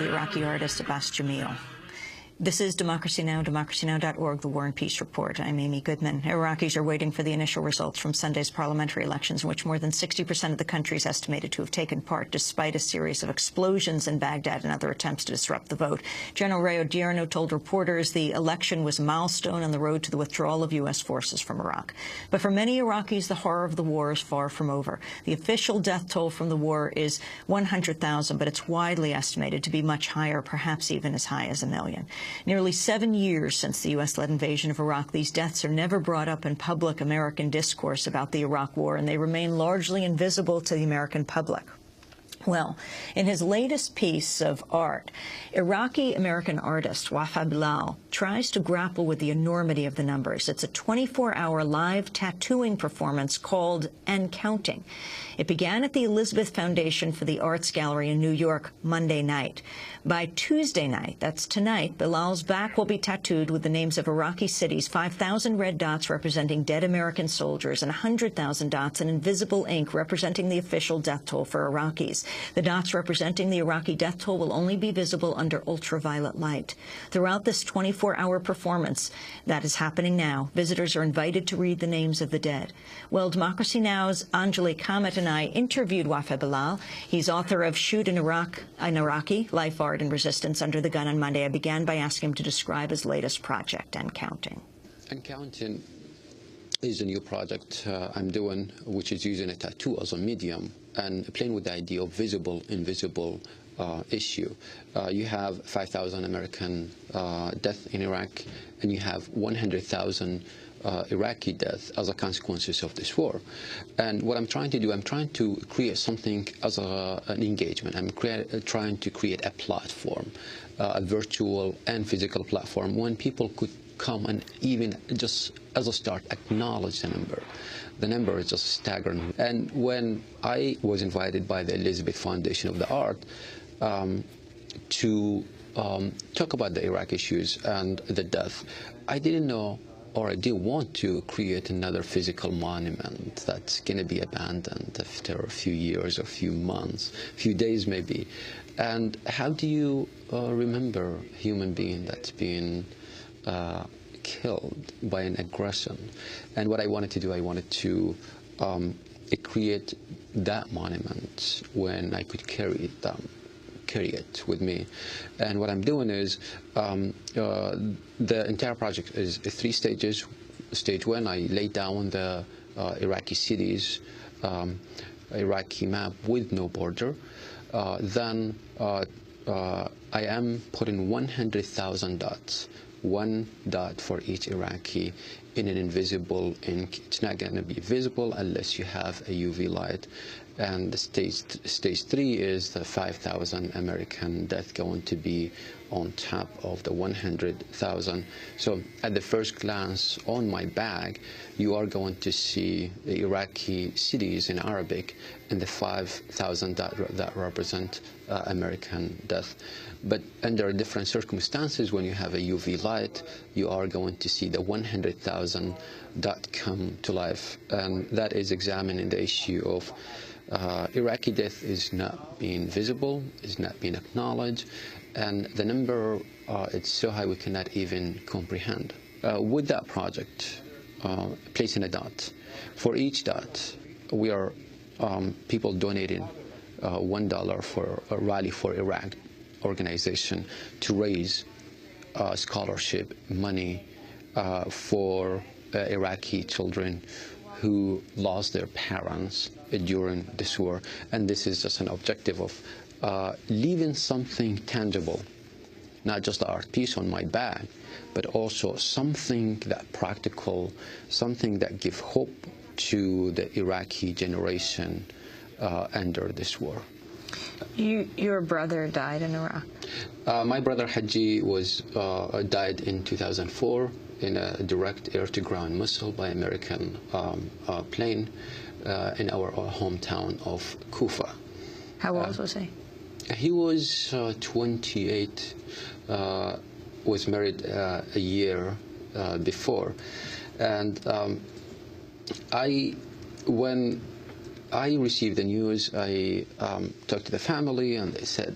Iraqi artist Abbas Jamil. This is Democracy Now!, democracynow.org, the War and Peace Report. I'm Amy Goodman. Iraqis are waiting for the initial results from Sunday's parliamentary elections, in which more than 60% of the country is estimated to have taken part, despite a series of explosions in Baghdad and other attempts to disrupt the vote. General Ray Odierno told reporters the election was a milestone on the road to the withdrawal of U.S. forces from Iraq. But for many Iraqis, the horror of the war is far from over. The official death toll from the war is 100,000, but it's widely estimated to be much higher, perhaps even as high as 1 million. Nearly 7 years since the U.S.-led invasion of Iraq, these deaths are never brought up in public American discourse about the Iraq War, and they remain largely invisible to the American public. Well, in his latest piece of art, Iraqi American artist Wafaa Bilal tries to grapple with the enormity of the numbers. It's a 24-hour live tattooing performance called And Counting. It began at the Elizabeth Foundation for the Arts Gallery in New York Monday night. By Tuesday night, that's tonight, Bilal's back will be tattooed with the names of Iraqi cities, 5,000 red dots representing dead American soldiers, and 100,000 dots in invisible ink representing the official death toll for Iraqis. The dots representing the Iraqi death toll will only be visible under ultraviolet light. Throughout this 24-hour performance that is happening now, visitors are invited to read the names of the dead. Well, Democracy Now!'s Anjali Kamat and I interviewed Wafaa Bilal. He's author of Shoot in Iraqi, Life, Art, and Resistance Under the Gun on Monday. I began by asking him to describe his latest project, And Counting. And Counting is a new project I'm doing, which is using a tattoo as a medium and playing with the idea of visible, invisible issue. You have 5,000 American deaths in Iraq, and you have 100,000 Iraqi deaths as a consequences of this war. And what I'm trying to do, I'm trying to create something as an engagement. I'm trying to create a platform, a virtual and physical platform, when people could come and even just as a start acknowledge the number. The number is just staggering. And when I was invited by the Elizabeth Foundation of the Art to talk about the Iraq issues and the death, I didn't know, or I didn't want to create another physical monument that's going to be abandoned after a few years, or a few months, a few days maybe. And how do you remember a human being that's been killed by an aggression? And what I wanted to do, I wanted to create that monument when I could carry it with me. And what I'm doing is the entire project is 3 stages. Stage 1, I lay down the Iraqi cities, Iraqi map with no border. Then I am putting 100,000 dots, 1 dot for each Iraqi in an invisible ink. It's not going to be visible unless you have a UV light. And the stage 3 is the 5,000 American death going to be on top of the 100,000. So at the first glance on my bag, you are going to see the Iraqi cities in Arabic and the 5,000 that represent American death. But under different circumstances, when you have a UV light, you are going to see the 100,000 dot come to life. And that is examining the issue of Iraqi death is not being visible, is not being acknowledged, and the number, it's so high we cannot even comprehend. With that project, placing a dot, for each dot, we are people donating $1 for a Rally for Iraq organization to raise scholarship money for Iraqi children who lost their parents during this war. And this is just an objective of leaving something tangible, not just the art piece on my bag, but also something that practical, something that gives hope to the Iraqi generation under this war. Your brother died in Iraq? My brother Haji died in 2004 in a direct air-to-ground missile by American plane in our hometown of Kufa. How old was he? He was 28, was married a year before. And when I received the news, I talked to the family, and they said,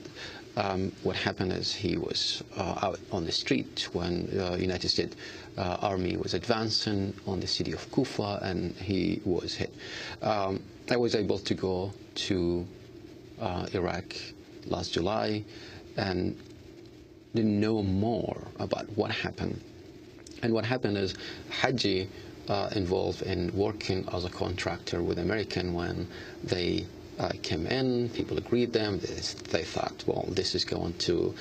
what happened is he was out on the street when the United States Army was advancing on the city of Kufa, and he was hit. I was able to go to Iraq last July and didn't know more about what happened. And what happened is Haji involved in working as a contractor with American when they came in, people agreed them, they thought, well, this is going to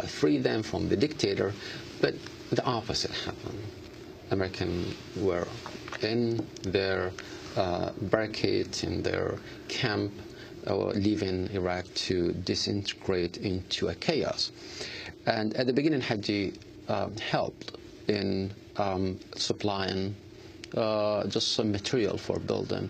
free them from the dictator, but the opposite happened. Americans were in their barricade, in their camp, leaving Iraq to disintegrate into a chaos. And at the beginning, Haji helped in supplying just some material for building.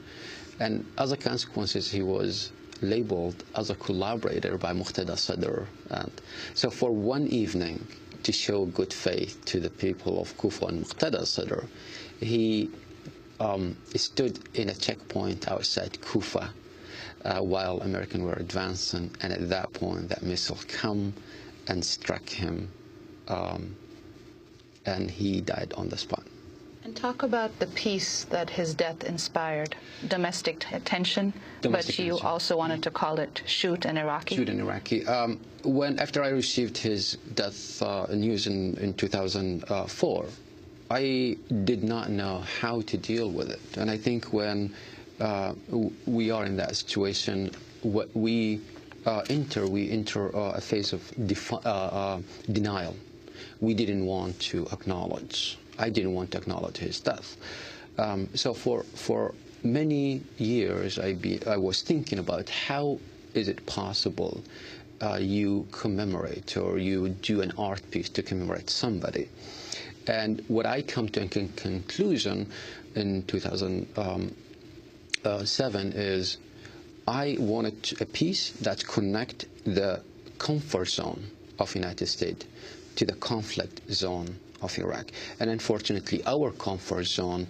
And as a consequence, he was labeled as a collaborator by Muqtada Sadr. And so for one evening, to show good faith to the people of Kufa and Muqtada Sadr, he stood in a checkpoint outside Kufa while Americans were advancing, and at that point, that missile came and struck him, and he died on the spot. And talk about the peace that his death inspired, domestic tension, but you also wanted to call it shoot an Iraqi. Shoot an Iraqi. After I received his death news in 2004, I did not know how to deal with it. And I think when we are in that situation, we enter a phase of denial. We didn't want to acknowledge. I didn't want to acknowledge his death. So for many years, I was thinking about how is it possible you commemorate or you do an art piece to commemorate somebody. And what I come to a conclusion in 2007 is I wanted a piece that connect the comfort zone of United States to the conflict zone of Iraq. And unfortunately, our comfort zone,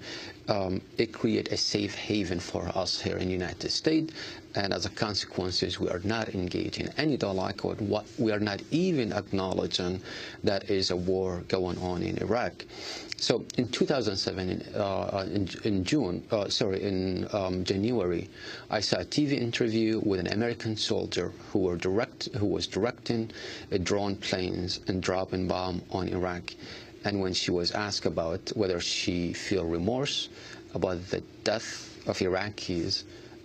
it created a safe haven for us here in the United States. And as a consequence, we are not engaging in any dialogue, or we are not even acknowledging that is a war going on in Iraq. So in 2007, in January, I saw a TV interview with an American soldier who was directing drone planes and dropping bombs on Iraq. And when she was asked about whether she felt remorse about the death of Iraqis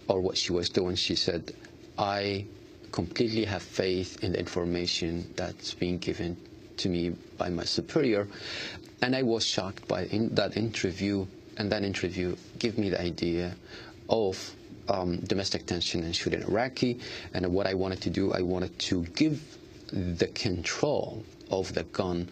or what she was doing, she said, I completely have faith in the information that's being given to me by my superior. And I was shocked by that interview, and that interview gave me the idea of domestic tension and shooting Iraqi. And what I wanted to do, I wanted to give the control of the gun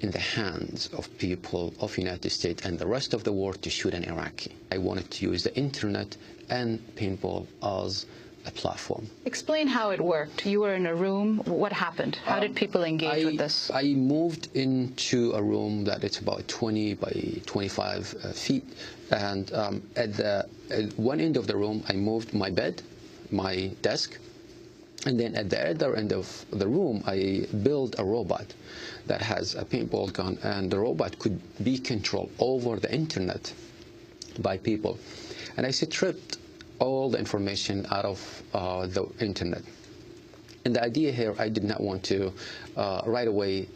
in the hands of people of the United States and the rest of the world to shoot an Iraqi. I wanted to use the internet and paintball as a platform. Explain how it worked. You were in a room. What happened? How did people engage with this? I moved into a room that it's about 20 by 25 feet. And at one end of the room, I moved my bed, my desk. And then at the other end of the room, I built a robot that has a paintball gun, and the robot could be controlled over the internet by people. And I stripped all the information out of the internet. And the idea here, I did not want to right away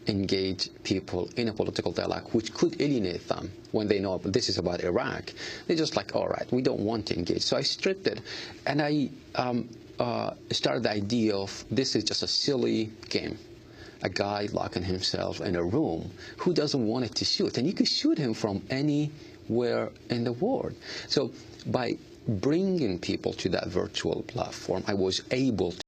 engage people in a political dialogue, which could alienate them when they know this is about Iraq. They're just like, all right, we don't want to engage. So I stripped it, and I started the idea of this is just a silly game. A guy locking himself in a room who doesn't want it to shoot, and you could shoot him from anywhere in the world. So by bringing people to that virtual platform, I was able to